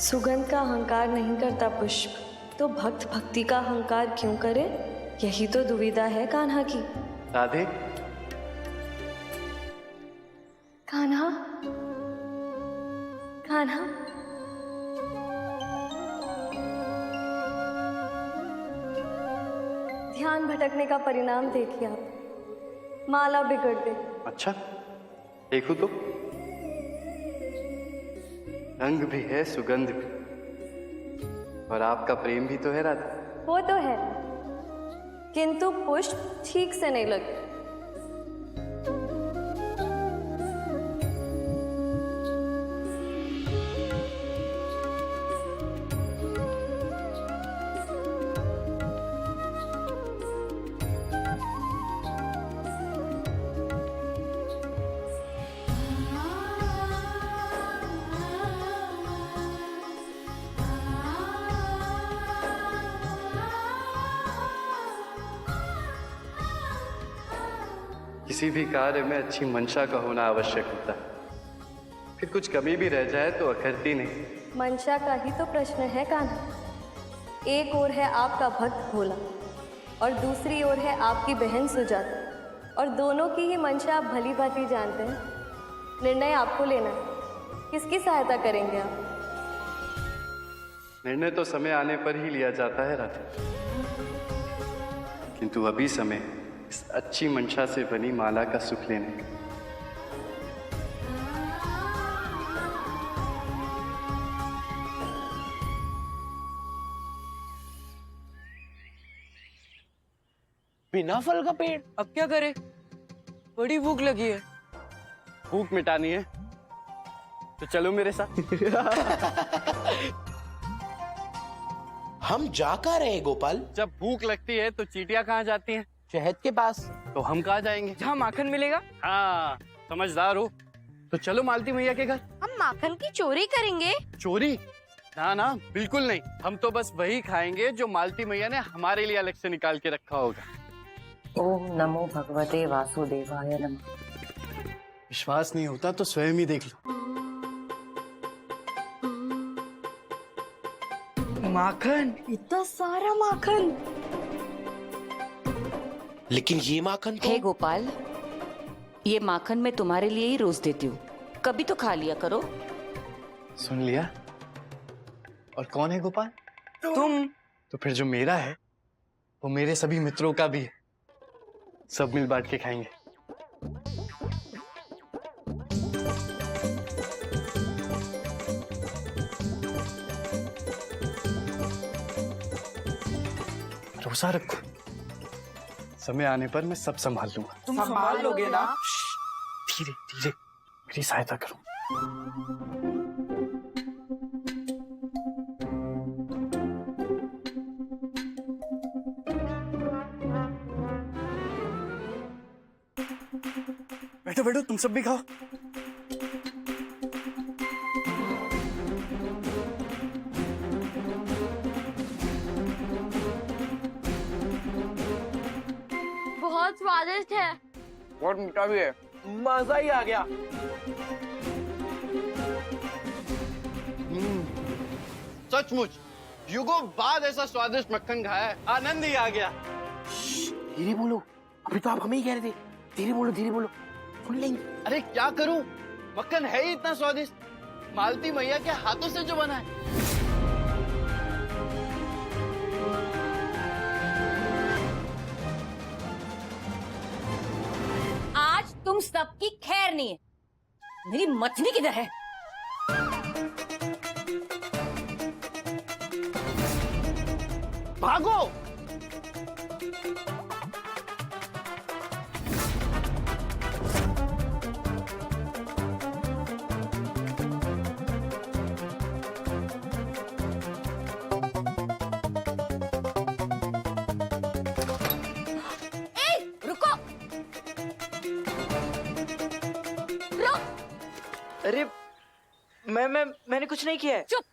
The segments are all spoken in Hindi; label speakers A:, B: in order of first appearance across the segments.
A: सुगंध का अहंकार नहीं करता पुष्प, तो भक्त भक्ति का अहंकार क्यों करे? यही तो दुविधा है कान्हा की।
B: राधे,
A: कान्हा, कान्हा, ध्यान भटकने का परिणाम देखिए आप। माला बिगड़ गई।
B: अच्छा देखो तो, रंग भी है, सुगंध भी, और आपका प्रेम भी तो है राधा।
A: वो तो है, किंतु पुष्प ठीक से नहीं लगे।
B: किसी भी कार्य में अच्छी मंशा का होना आवश्यक होता है, फिर कुछ कमी भी रह जाए तो अखरती नहीं।
A: मंशा का ही तो प्रश्न है कान्हा। एक ओर है आपका भक्त भोला और दूसरी ओर है आपकी बहन सुजाता, और दोनों की ही मंशा आप भली भांति जानते हैं। निर्णय आपको लेना है, किसकी सहायता करेंगे आप?
B: निर्णय तो समय आने पर ही लिया जाता है राधा, किंतु अभी समय इस अच्छी मंशा से बनी माला का सुख लेने का।
C: बिना फल का पेड़, अब क्या करे? बड़ी भूख लगी है।
B: भूख मिटानी है तो चलो मेरे साथ।
D: हम जा कहाँ रहे गोपाल?
B: जब भूख लगती है तो चींटियां कहाँ जाती हैं?
D: शहद के पास।
B: तो हम कहाँ जाएंगे?
C: जहाँ माखन मिलेगा।
B: हाँ, समझदार हो। तो चलो मालती मैया के घर।
E: हम माखन की चोरी करेंगे?
B: चोरी? ना ना, बिल्कुल नहीं। हम तो बस वही खाएंगे जो मालती मैया ने हमारे लिए अलग से निकाल के रखा होगा।
F: ओम नमो भगवते वासुदेवाय नमः।
B: विश्वास नहीं होता तो स्वयं ही देख लो।
C: माखन,
E: इतना सारा माखन।
D: लेकिन ये माखन तो...
F: हे गोपाल, ये माखन मैं तुम्हारे लिए ही रोज देती हूँ, कभी तो खा लिया करो।
B: सुन लिया? और कौन है गोपाल?
C: तुम।
B: तो फिर जो मेरा है वो मेरे सभी मित्रों का भी है। सब मिल बांट के खाएंगे। भरोसा रखो, समय आने पर मैं सब संभाल लूंगा।
C: तुम संभाल लोगे ना?
B: धीरे धीरे, मेरी सहायता करो। बैठो बैठो, तुम सब भी खाओ।
E: बहुत स्वादिष्ट है।
C: बहुत मीठा भी है। मजा ही आ गया।
B: सचमुच युगों बाद ऐसा स्वादिष्ट मक्खन खाया है, आनंद ही आ गया।
D: धीरे बोलो, अभी तो आप हमें ही कह रहे थे। धीरे बोलो, धीरे बोलो, सुन लेंगे।
B: अरे क्या करूं, मक्खन है ही इतना स्वादिष्ट, मालती मैया के हाथों से जो बना है।
F: आज तुम सबकी खैर नहीं है। मेरी मछली किधर है?
B: भागो!
C: अरे मैंने कुछ नहीं किया है।
F: चुप!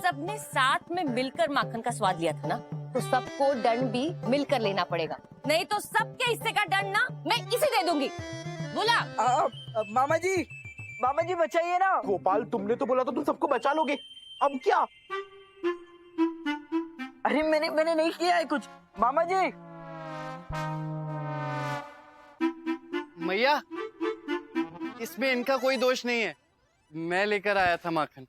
F: सबने साथ में मिलकर माखन का स्वाद लिया था ना, तो सबको दंड भी मिलकर लेना पड़ेगा, नहीं तो सबके हिस्से का दंड ना मैं इसे दे दूंगी। बोला?
C: मामा जी बचाइए ना। गोपाल, तुमने तो बोला तो तुम सबको बचा लोगे।
D: अब क्या?
C: अरे मैंने नहीं किया है कुछ मामा जी।
B: मैया, इसमें इनका कोई दोष नहीं है, मैं लेकर आया था माखन।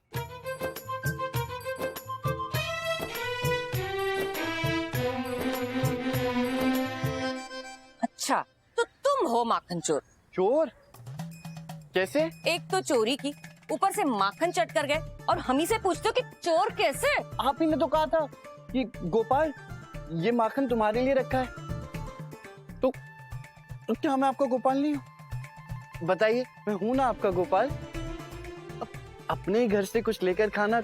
F: अच्छा, तो तुम हो माखन चोर।
B: चोर? कैसे?
F: एक तो चोरी की, ऊपर से माखन चट कर गए और हम ही से पूछते हो कि चोर कैसे?
B: आप ही ने तो कहा था कि गोपाल, ये माखन तुम्हारे लिए रखा है। तो क्या मैं आपका गोपाल नहीं हूँ? बताइए, मैं हूं ना आपका गोपाल। अपने ही घर से कुछ लेकर खाना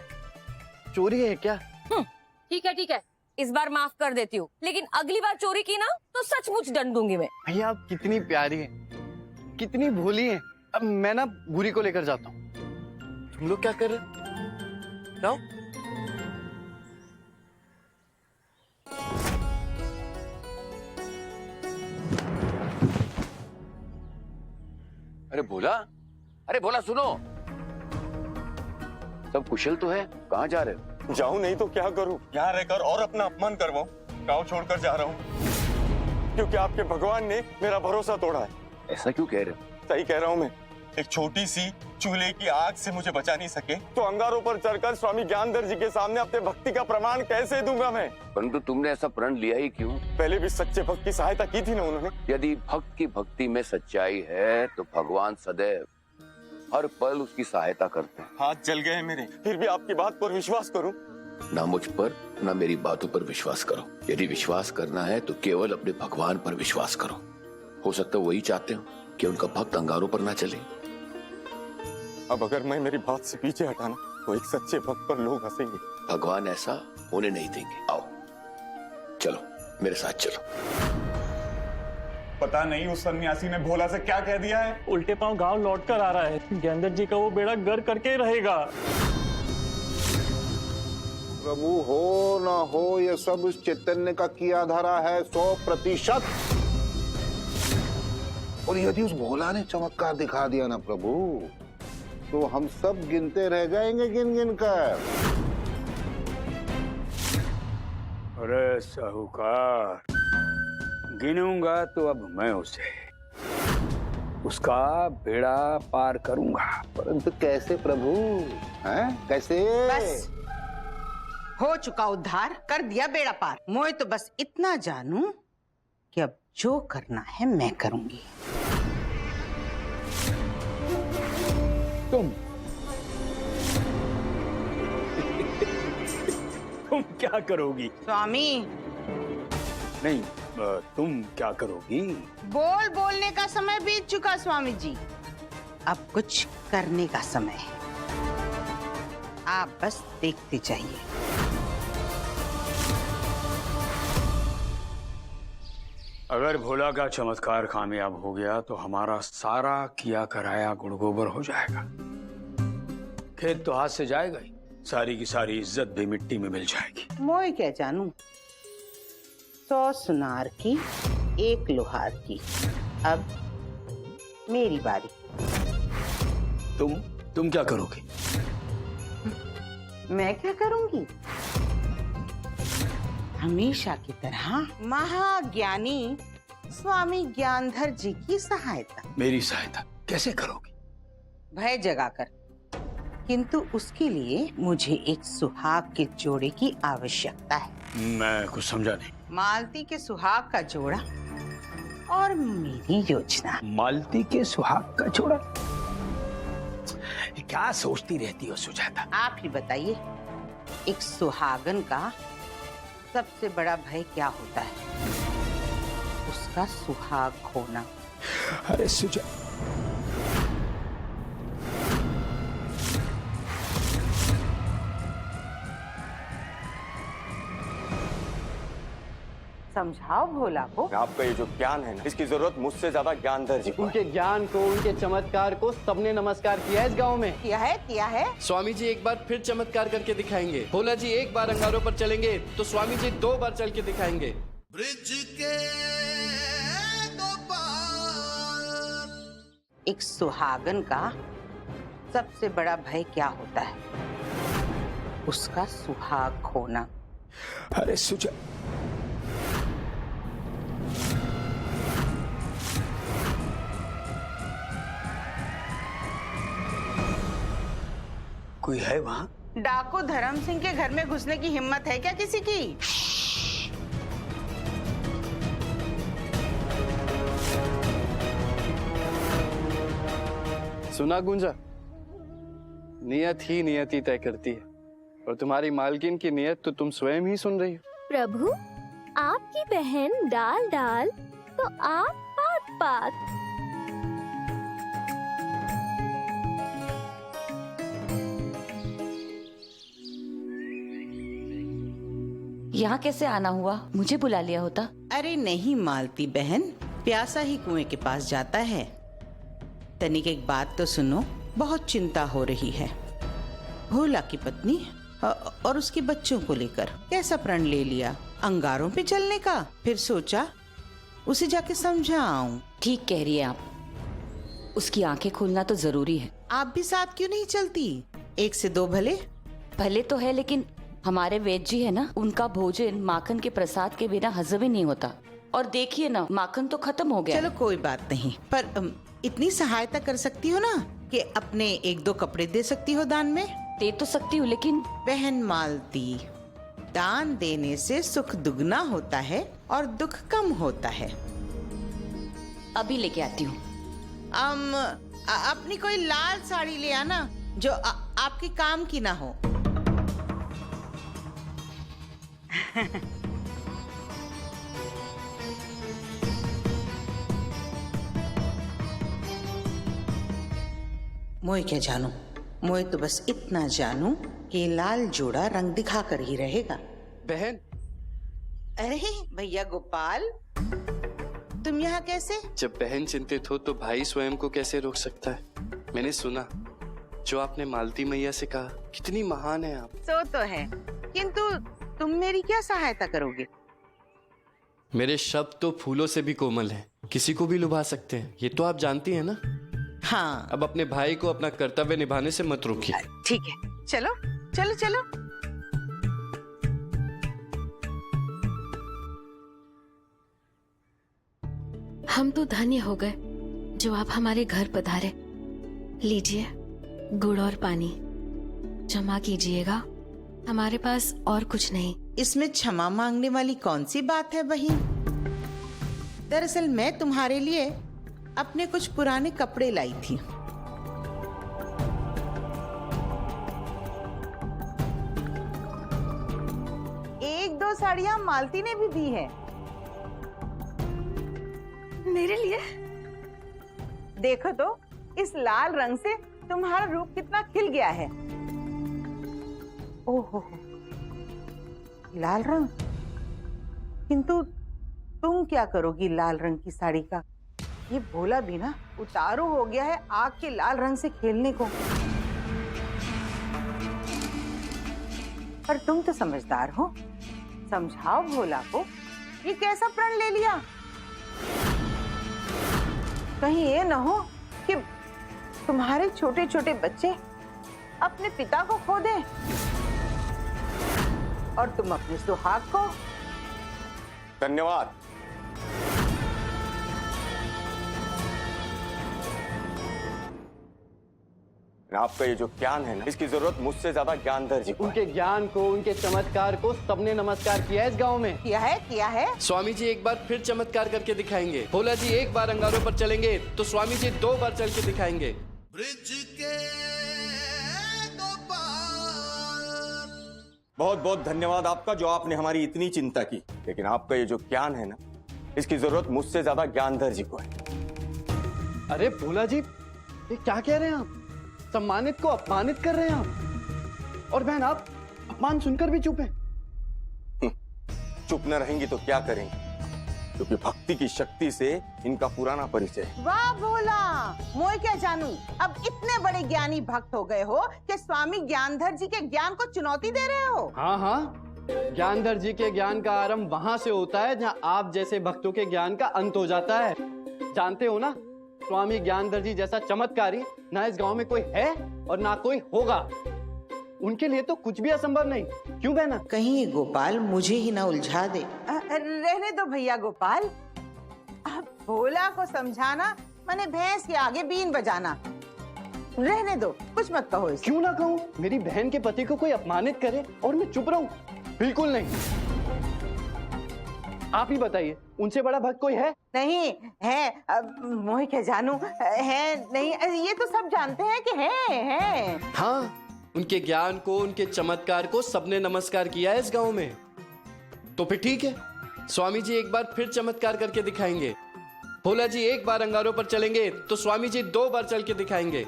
B: चोरी है क्या?
F: ठीक है, इस बार माफ कर देती हूँ, लेकिन अगली बार चोरी की ना तो सचमुच दंड दूंगी मैं।
B: भैया, आप कितनी प्यारी हैं, कितनी भोली हैं। अब मैं ना भूरी को लेकर जाता हूँ। तुम लोग क्या कर रहे हो? जाओ।
D: अरे भोला सुनो, सब कुशल तो है? कहाँ जा रहे हो?
G: जाऊं नहीं तो क्या करूं? यहाँ रहकर और अपना अपमान करवाऊं? गांव छोड़कर जा रहा हूं क्योंकि आपके भगवान ने मेरा भरोसा तोड़ा है।
D: ऐसा क्यों कह रहे हो?
G: सही कह रहा हूं मैं। एक छोटी सी चूल्हे की आग से मुझे बचा नहीं सके तो अंगारों पर चढ़कर स्वामी ज्ञानधर जी के सामने अपने भक्ति का प्रमाण कैसे दूंगा मैं?
D: परंतु तुमने ऐसा प्रण लिया ही क्यों?
G: पहले भी सच्चे भक्त की सहायता की थी ना उन्होंने।
D: यदि भक्त की भक्ति में सच्चाई है तो भगवान सदैव हर पल उसकी सहायता करते हैं।
G: हाथ जल गए मेरे, फिर भी आपकी बात पर विश्वास करूं?
D: ना मुझ पर ना मेरी बातों पर विश्वास करो। यदि विश्वास करना है तो केवल अपने भगवान पर विश्वास करो। हो सकता है वही चाहते हो कि उनका भक्त अंगारों पर ना चले।
G: अब अगर मैं मेरी बात से पीछे हटाना तो एक सच्चे भक्त पर लोग हंसेंगे।
D: भगवान ऐसा होने नहीं देंगे। आओ चलो मेरे साथ चलो।
G: पता नहीं उस सन्यासी ने भोला से क्या कह दिया है।
H: उल्टे पांव गांव लौट कर आ रहा है। ज्ञानदर जी का वो बेड़ा गर्क करके ही रहेगा।
I: प्रभु हो ना हो, ये सब उस चैतन्य का किया धरा है 100%। और यदि उस भोला ने चमत्कार दिखा दिया ना प्रभु, तो हम सब गिनते रह जाएंगे गिन गिन कर।
J: अरे साहूकार, गिनूंगा तो अब मैं उसका बेड़ा पार करूंगा।
I: परंतु कैसे प्रभु? हैं? कैसे?
K: बस हो चुका उद्धार, कर दिया बेड़ा पार। मोए तो बस इतना जानू कि अब जो करना है मैं करूंगी।
J: तुम क्या करोगी?
K: स्वामी,
J: नहीं, तुम क्या करोगी?
K: बोलने का समय बीत चुका स्वामी जी, अब कुछ करने का समय है। आप बस देखते जाइए।
J: अगर भोला का चमत्कार कामयाब हो गया तो हमारा सारा किया कराया गुड़ गोबर हो जाएगा। खेत तो हाथ से जाएगा ही, सारी की सारी इज्जत भी मिट्टी में मिल जाएगी।
K: मोए क्या जानू, 100 सुनार की 1 लोहार की। अब मेरी बारी।
J: तुम क्या करोगी?
K: मैं क्या करूंगी? हमेशा की तरह महाज्ञानी स्वामी ज्ञानधर जी की सहायता।
J: मेरी सहायता कैसे करोगी?
K: भय जगाकर, किंतु उसके लिए मुझे एक सुहाग के जोड़े की आवश्यकता है।
J: मैं कुछ समझा नहीं।
K: मालती के सुहाग का जोड़ा और मेरी योजना।
J: मालती के सुहाग का जोड़ा? क्या सोचती रहती हो सुजाता?
K: आप ही बताइए, एक सुहागन का सबसे बड़ा भय क्या होता है? उसका सुहाग खोना।
J: अरे सुजा,
K: समझाओ भोला को।
G: आपका ये जो ज्ञान है ना, इसकी जरूरत मुझसे ज्यादा ज्ञानधर जी को है।
B: उनके ज्ञान को, उनके चमत्कार को सबने नमस्कार किया है इस गांव में।
K: किया है।
B: स्वामी जी एक बार फिर चमत्कार करके दिखाएंगे। भोला जी एक बार अंगारों पर चलेंगे तो स्वामी जी 2 बार चल के दिखाएंगे।
L: ब्रिज के
K: एक सुहागन का सबसे बड़ा भय क्या होता है? उसका सुहाग खोना।
J: अरे सुजा, कोई है वहां?
K: डाकू धर्म सिंह के घर में घुसने की हिम्मत है क्या किसी की?
B: सुना गुंजा, नियत ही नियति तय करती है और तुम्हारी मालकिन की नियत तो तुम स्वयं ही सुन रही हो।
E: प्रभु, आपकी बहन डाल डाल तो आप पात पात।
F: यहाँ कैसे आना हुआ? मुझे बुला लिया होता।
K: अरे नहीं मालती बहन, प्यासा ही कुएं के पास जाता है। तनिक एक बात तो सुनो, बहुत चिंता हो रही है। भोला की पत्नी और उसके बच्चों को लेकर कैसा प्रण ले लिया अंगारों पे चलने का। फिर सोचा उसे जाके समझाऊं।
F: ठीक कह रही है आप, उसकी आंखें खोलना तो जरूरी है।
K: आप भी साथ क्यों नहीं चलती? एक से दो भले।
F: भले तो है, लेकिन हमारे वेद जी है ना, उनका भोजन माखन के प्रसाद के बिना हजम ही नहीं होता। और देखिए ना, माखन तो खत्म हो गया।
K: चलो कोई बात नहीं, पर इतनी सहायता कर सकती हो ना कि अपने एक दो कपड़े दे सकती हो दान में।
F: दे तो सकती हूँ, लेकिन
K: बहन मालती, दान देने से सुख दुगना होता है और दुख कम होता है।
F: अभी लेके आती हूँ।
K: अपनी कोई लाल साड़ी ले आना जो आपके काम की ना हो। मोए क्या जानू, मोए तो बस इतना जानू कि लाल जोड़ा रंग दिखा कर ही रहेगा।
B: बहन,
K: अरे भैया गोपाल, तुम यहाँ कैसे?
B: जब बहन चिंतित हो तो भाई स्वयं को कैसे रोक सकता है? मैंने सुना जो आपने मालती मैया से कहा, कितनी महान है आप।
K: सो तो है, किंतु तुम मेरी क्या सहायता करोगे?
B: मेरे शब्द तो फूलों से भी कोमल हैं, किसी को भी लुभा सकते हैं, ये तो आप जानती हैं ना।
K: हाँ,
B: अब अपने भाई को अपना कर्तव्य निभाने से मत रोकिए।
K: ठीक है, चलो चलो चलो।
L: हम तो धन्य हो गए जो आप हमारे घर पधारे। लीजिए गुड़ और पानी, क्षमा कीजिएगा, हमारे पास और कुछ नहीं।
K: इसमें क्षमा मांगने वाली कौन सी बात है बहन? दरअसल मैं तुम्हारे लिए अपने कुछ पुराने कपड़े लाई थी। एक दो साड़ियां मालती ने भी दी है
L: मेरे लिए।
K: देखो तो इस लाल रंग से तुम्हारा रूप कितना खिल गया है। ओहो, लाल रंग। किंतु तुम क्या करोगी लाल रंग की साड़ी का? ये भोला भी ना उतारू हो गया है आग के लाल रंग से खेलने को। पर तुम तो समझदार हो, समझाओ भोला को ये कैसा प्रण ले लिया। कहीं ये न हो कि तुम्हारे छोटे छोटे बच्चे अपने पिता को खो दें और तुम अपने सुहाग को।
G: धन्यवाद। आपका ये जो ज्ञान है ना, इसकी जरूरत मुझसे ज्यादा ज्ञानधर जी को है।
B: उनके ज्ञान को, उनके चमत्कार को सबने नमस्कार किया है इस गांव में।
K: किया है, किया है।
B: स्वामी जी एक बार फिर चमत्कार करके दिखाएंगे। भोला जी एक बार अंगारों पर चलेंगे तो स्वामी जी 2 बार चल के दिखाएंगे।
G: बहुत बहुत धन्यवाद आपका जो आपने हमारी इतनी चिंता की। लेकिन आपका ये जो ज्ञान है ना, इसकी जरूरत मुझसे ज्यादा ज्ञानधर जी को है।
B: अरे भोला जी, ये क्या कह रहे हैं आप? सम्मानित को अपमानित कर रहे हैं आप। और बहन, आप अपमान सुनकर भी चुप हैं।
G: चुप न रहेंगी तो क्या करेंगे, क्योंकि भक्ति की शक्ति से इनका पुराना परिचय है।
K: वाह भोला, मोए क्या जानू, अब इतने बड़े ज्ञानी भक्त हो गए हो कि स्वामी ज्ञानधर जी के ज्ञान को चुनौती दे रहे हो।
B: हाँ हाँ, ज्ञानधर जी के ज्ञान का आरंभ वहां से होता है जहां आप जैसे भक्तों के ज्ञान का अंत हो जाता है। जानते हो ना, स्वामी ज्ञानधर जी जैसा चमत्कारी ना इस गांव में कोई है और ना कोई होगा। उनके लिए तो कुछ भी असंभव नहीं, क्यों बहना?
K: कहीं ये गोपाल मुझे ही ना उलझा दे।
M: रहने दो भैया गोपाल, अब भोला को समझाना माने भैंस के आगे बीन बजाना। रहने दो, कुछ मत कहो इसे।
B: क्यों ना कहूँ? मेरी बहन के पति को कोई अपमानित करे और मैं चुप रहूं? बिल्कुल नहीं। आप ही बताइए, उनसे बड़ा भक्त कोई है?
M: नहीं है, मोह क्या जानू, है नहीं, ये तो सब जानते हैं कि है।
N: हाँ, उनके ज्ञान को, उनके चमत्कार को सबने नमस्कार किया है इस गांव में। तो फिर ठीक है, स्वामी जी एक बार फिर चमत्कार करके दिखाएंगे। भोला जी एक बार अंगारों पर चलेंगे तो स्वामी जी 2 बार चल के दिखाएंगे।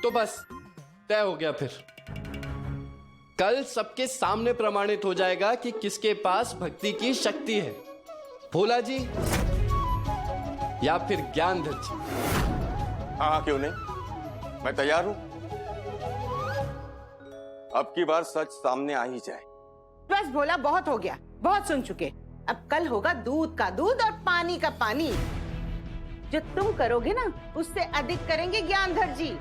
N: तो बस तय हो गया। फिर कल सबके सामने प्रमाणित हो जाएगा कि किसके पास भक्ति की शक्ति है, भोला जी या फिर ज्ञानधर जी।
G: हाँ, क्यों नहीं, मैं तैयार हूं। अब की बार सच सामने आ ही जाए।
M: बस भोला, बहुत हो गया, बहुत सुन चुके। अब कल होगा दूध का दूध और पानी का पानी। जो तुम करोगे ना, उससे अधिक करेंगे ज्ञानधर जी।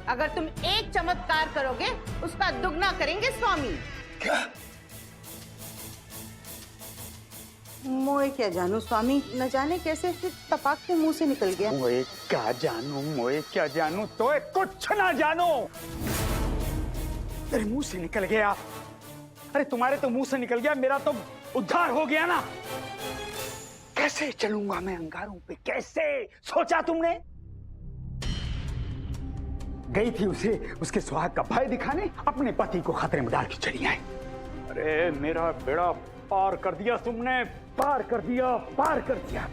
M: अगर तुम एक चमत्कार करोगे, उसका दुगना करेंगे स्वामी।
G: क्या?
M: मोए क्या जानू स्वामी, न जाने कैसे फिर तपाक के मुंह से निकल गया।
J: मोए क्या जानू, मोए क्या जानू, तो कुछ ना जानो, तेरे मुंह से निकल गया। अरे तुम्हारे तो मुंह से निकल गया, मेरा तो उद्धार हो गया ना। कैसे चलूंगा मैं अंगारों पे, कैसे? सोचा तुमने? गई थी उसके सुहाग का भय दिखाने, अपने पति को खतरे में डाल के चली आई। अरे मेरा बेड़ा पार कर दिया तुमने, पार कर दिया, पार कर दिया।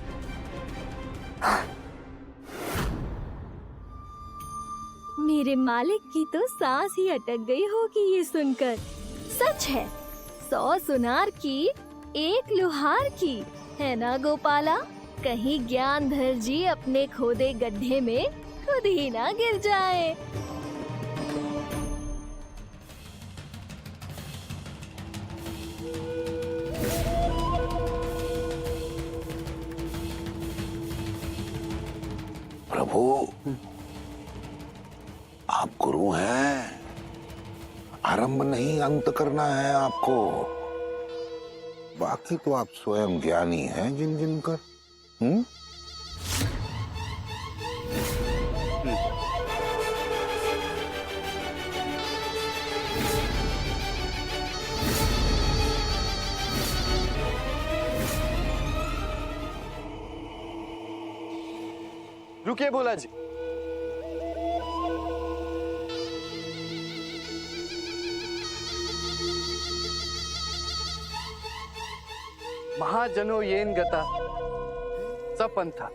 E: मेरे मालिक की तो सांस ही अटक गई होगी ये सुनकर। सच है, 100 सुनार की 1 लुहार की, है ना गोपाला? कहीं ज्ञानधर जी अपने खोदे गड्ढे में खुद ही ना गिर जाए।
I: प्रभु, आप गुरु हैं, आरंभ नहीं अंत करना है आपको। बाकी तो आप स्वयं ज्ञानी हैं जिन जिन कर।
B: रुकिए भोला जी। महाजनो येन गता सपंथा।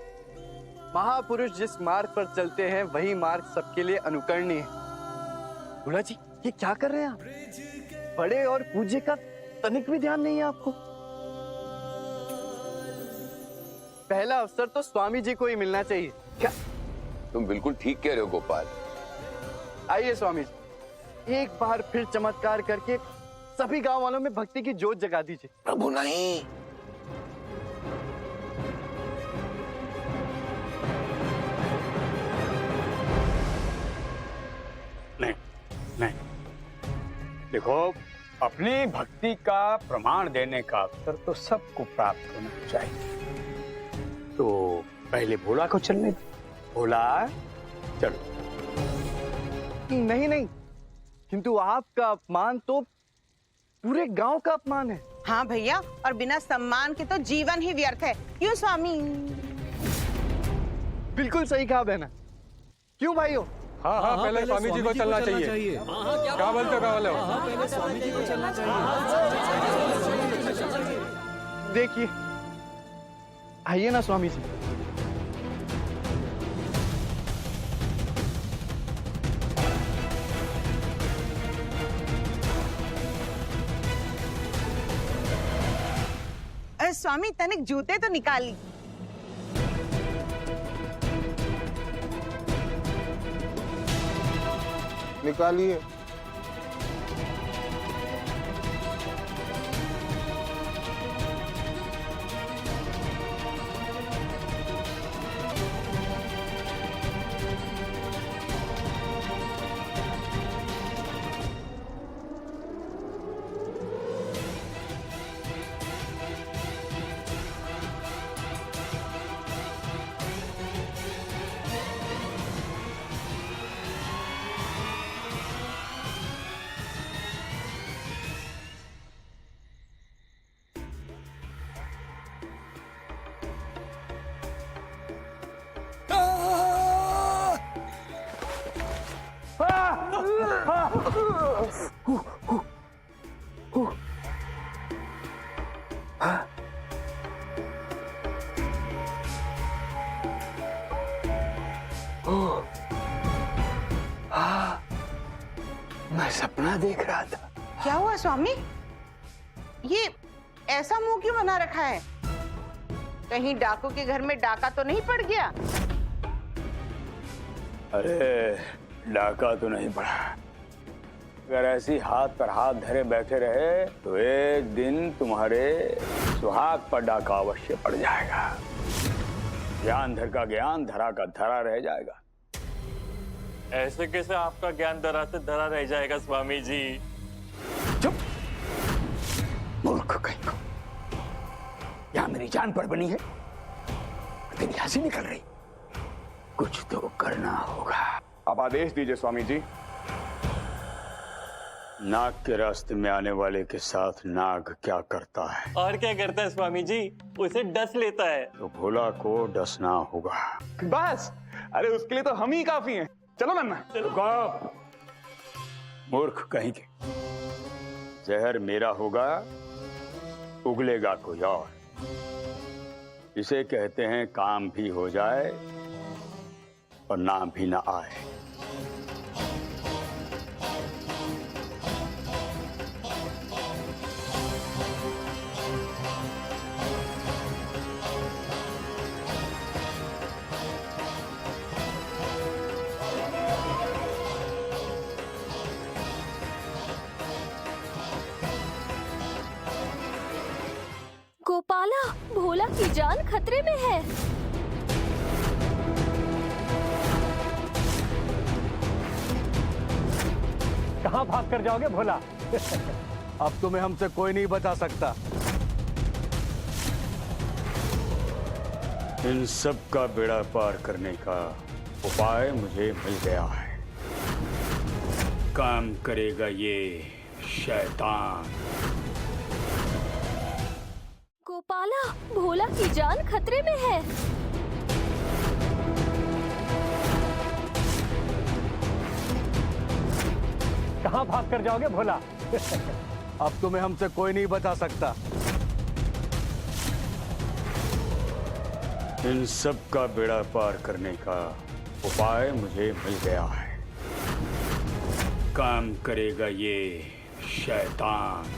B: महापुरुष जिस मार्ग पर चलते हैं वही मार्ग सबके लिए अनुकरणीय है। भोला जी, ये क्या कर रहे हैं आप? बड़े और पूज्य का तनिक भी ध्यान नहीं है आपको। पहला अवसर तो स्वामी जी को ही मिलना चाहिए।
D: क्या? तुम बिल्कुल ठीक कह रहे हो गोपाल।
B: आइए स्वामी जी, एक बार फिर चमत्कार करके सभी गांव वालों में भक्ति की जोत जगा दीजिए।
I: प्रभु नहीं,
J: नहीं, देखो, अपनी भक्ति का प्रमाण देने का अवसर तो सबको प्राप्त होना चाहिए। तो पहले भोला को चलने दो। भोला, चलो।
B: नहीं, किंतु आपका अपमान तो पूरे गांव का अपमान है।
M: हाँ भैया, और बिना सम्मान के तो जीवन ही व्यर्थ है। क्यों स्वामी?
B: बिल्कुल सही कहा बहना। क्यों भाइयों?
G: हाँ, पहले स्वामी जी को चलना चाहिए। क्या बोलते हो?
H: पहले स्वामी जी को चलना चाहिए।
B: देखिए, आइए ना स्वामी जी।
M: स्वामी, तनिक जूते तो निकाल ली।
I: निकालिए।
B: मैं सपना देख रहा था।
M: क्या हुआ स्वामी? ये ऐसा मुंह क्यों बना रखा है? कहीं डाकू के घर में डाका तो नहीं पड़ गया?
J: अरे डाका तो नहीं पड़ा। अगर ऐसी हाथ पर हाथ धरे बैठे रहे तो एक दिन तुम्हारे सुहाग पर डाका अवश्य पड़ जाएगा। ज्ञान धर का ज्ञान, धरा का धरा रह जाएगा।
H: ऐसे कैसे आपका ज्ञान धरा से धरा रह जाएगा स्वामी जी?
J: चुप मूर्ख कहीं को। यहाँ मेरी जान पर बनी है, तेरी हंसी निकल रही। कुछ तो करना होगा।
G: आप आदेश दीजिए स्वामी जी।
J: नाग के रास्ते में आने वाले के साथ नाग क्या करता है?
H: और क्या करता है स्वामी जी? उसे डस लेता है।
J: तो भोला को डसना होगा।
G: बस, अरे उसके लिए तो हम ही काफी हैं। चलो नन्ना।
J: रुको मूर्ख कहीं के। जहर मेरा होगा, उगलेगा कोई और। इसे कहते हैं काम भी हो जाए और नाम भी ना आए।
E: गोपाला, भोला की जान खतरे में है।
B: कहाँ भाग कर जाओगे भोला? अब तुम्हें हमसे कोई नहीं बचा सकता।
J: इन सब का बेड़ा पार करने का उपाय मुझे मिल गया है। काम करेगा ये शैतान।
E: गोपाला, भोला की जान खतरे में है।
B: कहाँ भाग कर जाओगे भोला? अब तुम्हें हमसे कोई नहीं बचा सकता।
J: इन सब का बेड़ा पार करने का उपाय मुझे मिल गया है। काम करेगा ये शैतान।